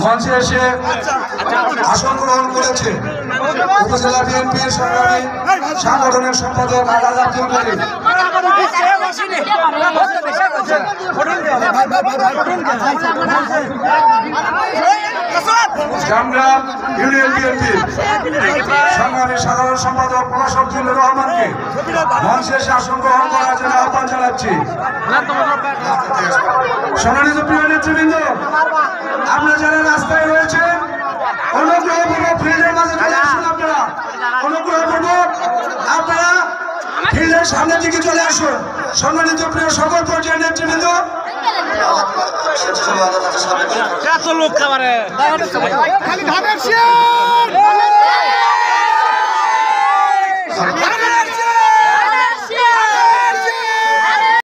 মঞ্চে এসে আসন গ্রহণ করেছে উপজেলা বিএনপির সংগ্রামী সাংগঠনিক সম্পাদক আলাদ আব্দুল করিম। জামগ্রাম ইউনিয়ন বিএনপির সংগ্রামী সাধারণ সম্পাদক প্রভাষক জিল্লুর রহমানকে মঞ্চে এসে আসন গ্রহণ করার জন্য আহ্বান জানাচ্ছি। সম্মানিত প্রিয় নেতৃবৃন্দ, আপনারা যারা রাস্তায় রয়েছেন অনুগ্রহপূর্বক ফিল্ডের মাঝে চলে আসুন। অনুগ্রহপূর্বক আপনারা ফিল্ডের সামনের দিকে চলে আসুন। সম্মানিত প্রিয় সকল পর্যায়ের নেতৃবৃন্দ, এত লোক খাবারে খালি